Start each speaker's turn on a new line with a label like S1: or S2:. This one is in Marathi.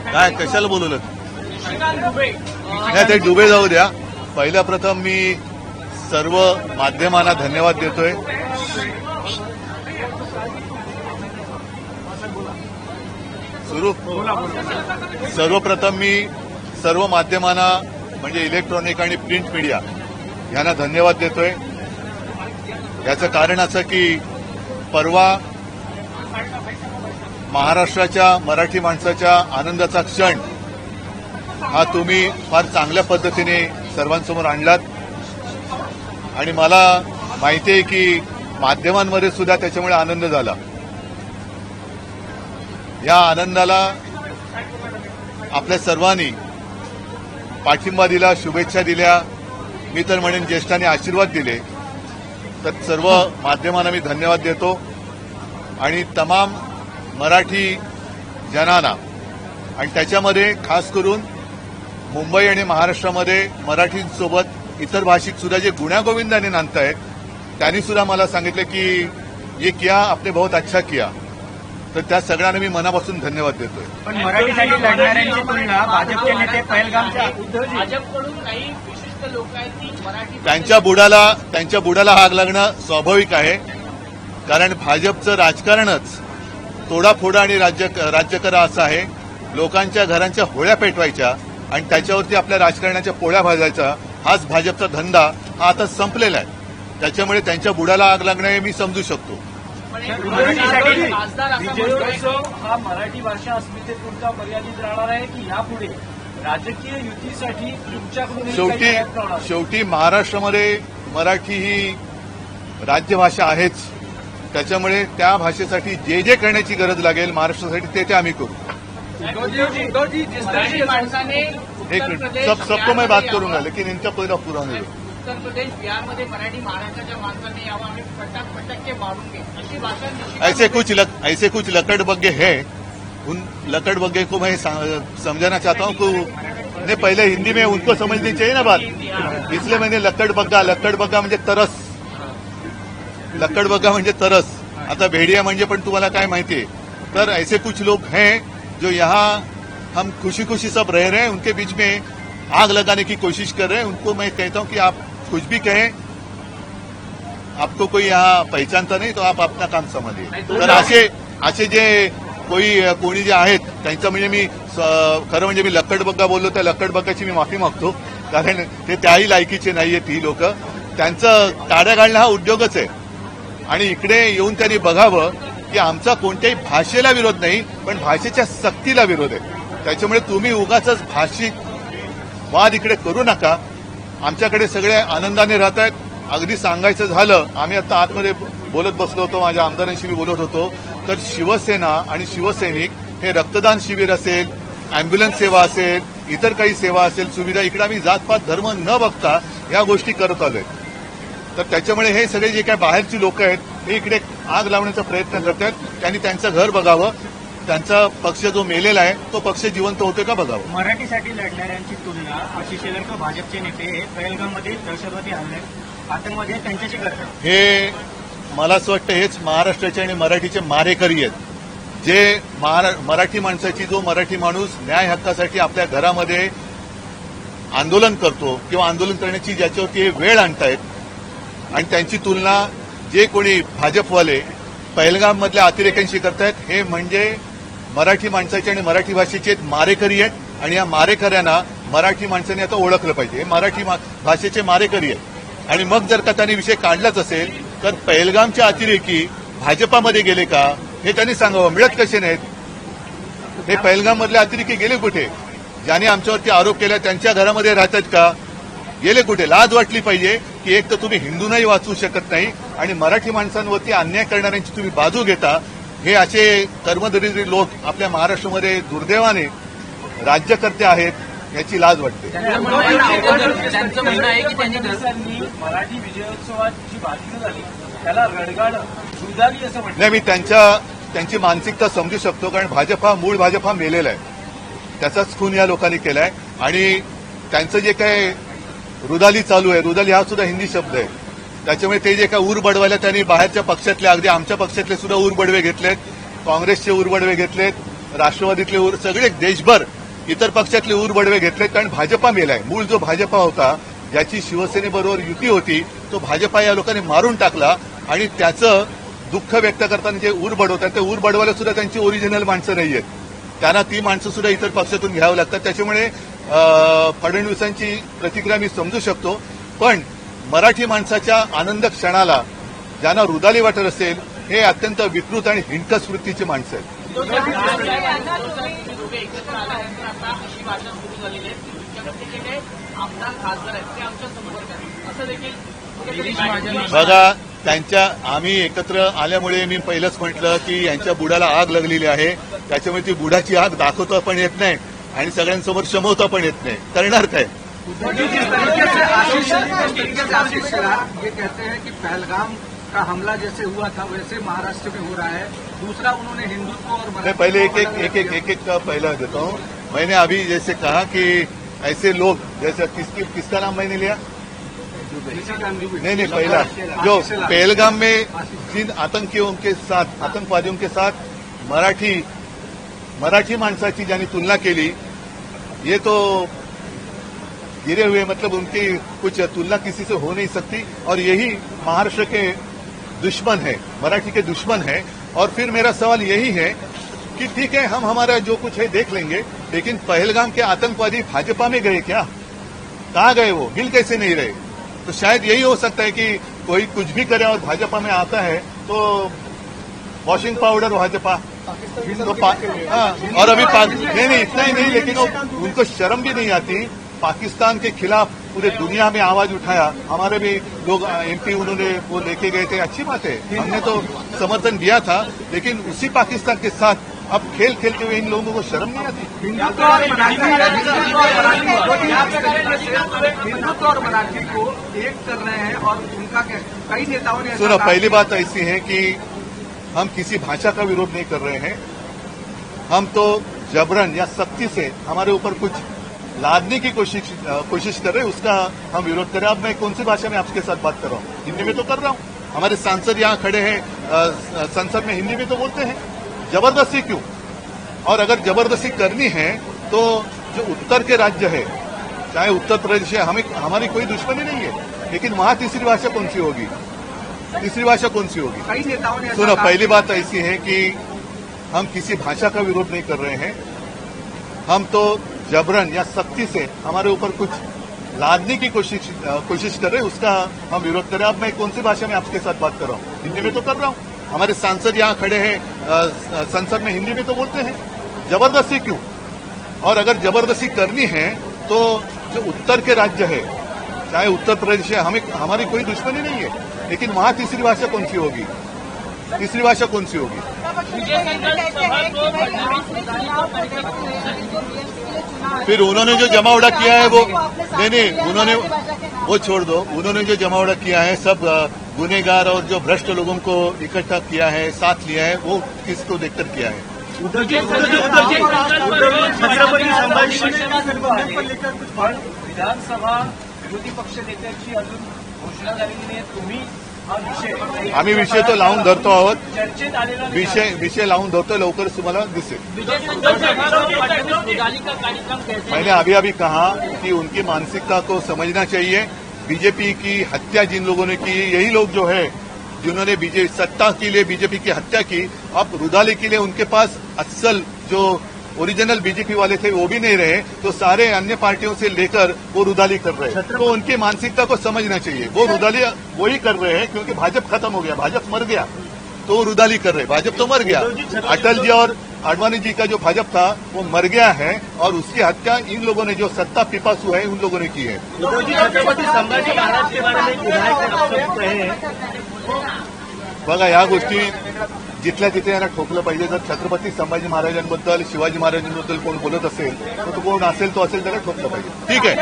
S1: काय कशाला बोलवलं नाही ते डुबे जाऊ द्या. पहिल्या प्रथम मी सर्व माध्यमांना धन्यवाद देतोय. सर्वप्रथम मी सर्व माध्यमांना म्हणजे इलेक्ट्रॉनिक आणि प्रिंट मीडिया यांना धन्यवाद देतोय. याचं कारण असं की परवा महाराष्ट्राच्या मराठी माणसाच्या आनंदाचा क्षण हा तुम्ही फार चांगल्या पद्धतीने सर्वांसमोर आणलात आणि मला माहिती आहे की माध्यमांमध्ये सुद्धा त्याच्यामुळे आनंद झाला. या आनंदाला आपल्या सर्वांनी पाठिंबा दिला, शुभेच्छा दिल्या, मी तर म्हणेन ज्येष्ठांनी आशीर्वाद दिले. तर सर्व माध्यमांना मी धन्यवाद देतो आणि तमाम मराठी जनांना आणि त्याच्यामध्ये खास करून मुंबई आणि महाराष्ट्रामध्ये मराठींसोबत इतर भाषिक सुद्धा जे गुण्यागोविंदाने नांदतायत त्यांनी सुद्धा मला सांगितलं की ये किया आपने बहुत अच्छा किया. तर त्या सगळ्यांना मी मनापासून धन्यवाद देतोय.
S2: पण मराठीसाठी लढणाऱ्यांची तुलना भाजपचे नेते पहलगामच्या
S3: भाजपकडून काही विशिष्ट लोक आहेत की मराठी
S1: त्यांच्या बुडाला आग लागणं स्वाभाविक आहे. कारण भाजपचं राजकारणच तोडाफोडा आणि राज्य करा असं आहे. लोकांच्या घरांच्या होळ्या पेटवायच्या आणि त्याच्यावरती आपल्या राजकारणाच्या पोळ्या भाजायचा हाच भाजपचा धंदा हा आता संपलेला आहे. त्याच्यामुळे त्यांच्या बुडाला आग लागणं हे मी समजू शकतो.
S2: विजयोत्सव हा मराठी भाषा अस्मितेपुरता मर्यादित राहणार आहे की यापुढे राजकीय युतीसाठी तुमच्याकडून
S1: शेवटी महाराष्ट्रामध्ये मराठी ही राज्यभाषा आहेच. त्याच्यामुळे त्या भाषेसाठी जे जे करण्याची गरज लागेल महाराष्ट्रासाठी ते आम्ही करू. एक मिनिट सबको मैं बात करूंगा लेकिन इनका पहिला पूरा होईल.
S3: उत्तर प्रदेश बिहारमध्ये मराठी महाराष्ट्राच्या माणसाने यावं आम्ही फटाके मारून घे अशी भाषा
S1: ऐसे कुछ लकड़बग्गे है. उन लकड़बग्गे को मैं समझाना चाहता हूँ कि पहले हिंदी में उनको समझनी चाहिए ना बात, इसलिए मैंने लकड़बग्गा म्हणजे तरस. लकड़बग्गा म्हणजे तरस. आता भेड़िया म्हणजे पण तुम्हाला काय माहितीये. तर ऐसे कुछ लोग हैं जो यहाँ हम खुशी खुशी सब रह रहे हैं, उनके बीच में आग लगाने की कोशिश कर रहे हैं. उनको मैं कहता हूं कि आप कुछ भी कहें, आपको कोई यहाँ पहचानता नहीं तो आप अपना काम समझिए. तर असे जे कोणी जे आहेत त्यांचं म्हणजे मी खरं म्हणजे मी लक्कडबग्गा बोललो त्या लक्कडबग्गाची मी माफी मागतो. कारण ते त्याही लायकीचे नाहीये ती लोक. त्यांचं टाळ्या घालणं हा उद्योगच आहे आणि इकडे येऊन त्यांनी बघावं की आमचा कोणत्याही भाषेला विरोध नाही पण भाषेच्या सक्तीला विरोध आहे. त्याच्यामुळे तुम्ही उगाचच भाषिक वाद इकडे करू नका. आमच्याकडे सगळे आनंदाने राहत आहेत. अगदी सांगायचं झालं आम्ही आता आतमध्ये बोलत बसलो होतो, माझ्या आमदारांशी मी बोलत होतो. तर शिवसेना आणि शिवसैनिक हे रक्तदान शिबिर असेल, अँब्युलन्स सेवा असेल, इतर काही सेवा असेल, सुविधा इकडे आम्ही जातपात धर्म न बघता या गोष्टी करत आलोय. तर त्याच्यामुळे हे सगळे जे काही बाहेरची लोक आहेत हे इकडे आग लावण्याचा प्रयत्न करतात. त्यांनी त्यांचं घर बघावं, त्यांचा पक्ष जो मेलेला आहे तो पक्ष जिवंत होतोय का बघावं.
S2: मराठीसाठी लढणाऱ्यांची तुलना आशिष शेलारकर भाजपचे नेते पहलगाममध्ये दहशतवादी हल्ले आतंकवादी त्यांच्याशी करतात.
S1: हे मला असं वाटतं हेच महाराष्ट्राचे आणि मराठीचे मारेकरी आहेत. जे मराठी माणसाची जो मराठी माणूस न्याय हक्कासाठी आपल्या घरामध्ये आंदोलन करतो किंवा आंदोलन करण्याची ज्याच्यावरती हे वेळ आणतायत आणि त्यांची तुलना जे कोणी भाजपवाले पहलगाममधल्या अतिरेक्यांशी करतायत हे म्हणजे मराठी माणसाचे आणि मराठी भाषेचे मारेकरी आहेत. आणि या मारेकऱ्यांना मराठी माणसाने आता ओळखलं पाहिजे. हे मराठी भाषेचे मारेकरी आहेत. आणि मग जर का त्यांनी विषय काढलाच असेल तर पहलगामच्या अतिरेकी भाजपामध्ये गेले का हे त्यांनी सांगावं. मिळत कसे नाहीत. हे पहलगाममधले अतिरेकी गेले कुठे? ज्यांनी आमच्यावरती आरोप केला त्यांच्या घरामध्ये राहतात का? गेले कुठे? लाज वाटली पाहिजे की एक तर तुम्ही हिंदूंनाही वाचवू शकत नाही आणि मराठी माणसांवरती अन्याय करणाऱ्यांची तुम्ही बाजू घेता. हे असे कर्मदरिद्री लोक आपल्या महाराष्ट्रामध्ये दुर्दैवाने राज्यकर्ते आहेत, याची लाज वाटते.
S3: त्यांचं म्हणणं आहे की त्यांनी
S2: मराठी विजयोत्सवाची भाषणं झाली त्याला रडगाड झुजाली असं म्हणतात.
S1: नाही, मी त्यांची मानसिकता समजू शकतो. कारण मूळ भाजप हा मेलेला आहे. त्याचाच खून या लोकांनी केलाय. आणि त्यांचं जे काय रुदाली चालू आहे, रुदाली हा सुद्धा हिंदी शब्द आहे. त्याच्यामुळे ते जे काय ऊर बडवायला त्यांनी बाहेरच्या पक्षातले अगदी आमच्या पक्षातले सुद्धा ऊर बडवे घेतलेत, काँग्रेसचे ऊर बडवे घेतलेत, राष्ट्रवादीतले सगळे देशभर इतर पक्षातले बडवे घेतले, कारण भाजपा मेलाय. मूळ जो भाजपा होता, ज्याची शिवसेनेबरोबर युती होती, तो भाजपा या लोकांनी मारून टाकला. आणि त्याचं दुःख व्यक्त करताना जे बडवतात, ते बडवायला सुद्धा त्यांची ओरिजिनल माणसं नाहीयेत. त्यांना ती माणसं सुद्धा इतर पक्षातून घ्यावं लागतात. त्याच्यामुळे फडणवीसांची प्रतिक्रिया मी समजू शकतो. पण मराठी माणसाच्या आनंद क्षणाला ज्यांना रुदाली वाटत असेल, हे अत्यंत विकृत आणि हिणकस वृत्तीची माणसं आहेत.
S3: दोघे एकत्र आल्यानंतर आता अशी भाषा सुरू झालेली आहे की तुमच्याकडे जे काही आमदार खासदार आहेत ते आमच्या संपर्कात असं देखील
S1: बघा, आम्ही एकत्र आल्यामुळे मी पहिलंच म्हटलं की यांच्या बुडाला आग लागलेली आहे. त्याच्यामुळे ती बुडाची आग दाखवता पण येत नाही आणि सगळ्यांसमोर शमवता पण येत नाही. करणार काय?
S4: आशीष शेलार ये कहते हैं कि पहलगाम का हमला जैसे हुआ था वैसे महाराष्ट्र में हो रहा है. दूसरा, उन्होंने हिंदुत्व और
S1: मैं पहले एक का पहला देता हूँ. मैंने अभी जैसे कहा कि ऐसे लोग जैसे किसका नाम मैंने लिया? नहीं, पहला जो पहलगाम में जिन आतंकवादियों के साथ मराठी माणसाची ज्यांनी तुलना केली, ये तो गिरे हुए, मतलब उनकी कुछ तुलना किसी से हो नहीं सकती. और यही महाराष्ट्र के दुश्मन है, मराठी के दुश्मन है. और फिर मेरा सवाल यही है कि ठीक है, हम हमारा जो कुछ है देख लेंगे, लेकिन पहलगाम के आतंकवादी भाजपा में गए क्या? कहाँ गए? वो मिल कैसे नहीं रहे? तो शायद यही हो सकता है कि कोई कुछ भी करे और भाजपा में आता है तो वॉशिंग पाउडर भाजपा तो हाँ. और अभी नहीं इतना ही नहीं, लेकिन उनको शर्म भी नहीं आती. पाकिस्तान के खिलाफ पूरे दुनिया में आवाज उठाया. हमारे भी लोग एमपी उन्होंने वो लेके गए थे, अच्छी बात है, हमने तो समर्थन दिया था. लेकिन उसी पाकिस्तान के साथ अब खेल खेलते हुए इन लोगों को शर्म नहीं आती.
S4: हिंदुत्व और मराठी को एक कर रहे हैं और उनका कई नेताओं ने.
S1: सुनो, पहली बात ऐसी है कि हम किसी भाषा का विरोध नहीं कर रहे हैं. हम तो जबरन या सख्ती से हमारे ऊपर कुछ लादने की कोशिश कर रहे हैं, उसका हम विरोध कर रहे हैं. अब मैं कौन सी भाषा में आपके साथ बात कर रहा हूँ? हिंदी में तो कर रहा हूँ. हमारे सांसद यहाँ खड़े हैं, संसद में हिंदी में तो बोलते हैं. जबरदस्ती क्यों? और अगर जबरदस्ती करनी है तो जो उत्तर के राज्य है, चाहे उत्तर प्रदेश है, हमारी कोई दुश्मनी नहीं है, लेकिन वहां तीसरी भाषा कौन सी होगी?
S4: कई नेताओं ने.
S1: सुनो, पहली बात ऐसी है कि हम किसी भाषा का विरोध नहीं कर रहे हैं. हम तो जबरन या सख्ती से हमारे ऊपर कुछ लादने की कोशिश कर रहे हैं, उसका हम विरोध कर रहे हैं. अब मैं कौन सी भाषा में आपके साथ बात कर रहा हूँ? हिंदी में तो कर रहा हूँ. हमारे सांसद यहाँ खड़े हैं, संसद में हिंदी में तो बोलते हैं. जबरदस्ती क्यों? और अगर जबरदस्ती करनी है तो जो उत्तर के राज्य है, चाहे उत्तर प्रदेश है, हमारी कोई दुश्मनी नहीं है, लेकिन वहां तीसरी भाषा कौन सी होगी? फिर उन्होंने जो जमावड़ा किया है वो नहीं, उन्होंने वो छोड़ दो. उन्होंने जो जमावड़ा किया है, सब गुनेगार और जो भ्रष्ट लोगों को इकट्ठा किया है, साथ लिया है, वो किसको देखकर किया है?
S2: विधानसभा विरोधी पक्ष नेत्याची अजून घोषणा झालेली नाही. तुम्ही हा विषय
S1: आम्ही विषय तो लावून धरतो आहोत.
S2: चर्चेत आलेला नाही.
S1: विषय लावून धरतो, लवकरच तुम्हाला दिसेल. मैंने अभी कहा कि उनकी मानसिकता को समझना चाहिए. बीजेपी की हत्या जिन लोगों ने की, यही लोग जो है जिन्होंने सत्ता के लिए बीजेपी की हत्या की, अब रुदाली के लिए उनके पास असल जो ओरिजिनल बीजेपी वाले थे वो भी नहीं रहे, तो सारे अन्य पार्टियों से लेकर वो रुदाली कर रहे हैं. तो उनकी मानसिकता को समझना चाहिए. वो रुदाली वही कर रहे हैं क्योंकि भाजपा खत्म हो गया, भाजपा मर गया, तो वो रुदाली कर रहे. भाजपा तो मर गया. अटल जी और आडवाणी जी का जो भाजपा था वो मर गया है, और उसकी हत्या इन लोगों ने, जो सत्ता पिपासु है, उन लोगों ने की है.
S2: छत्रपती संभाजी महाराज के बारे में विधायक रहे.
S1: बघा, या गोष्टी जिथल्या तिथे यांना ठोकलं पाहिजे. जर छत्रपती संभाजी महाराजांबद्दल, शिवाजी महाराजांबद्दल कोण बोलत असेल तर तो कोण असेल तो असेल त्याला ठोकलं पाहिजे. ठीक आहे.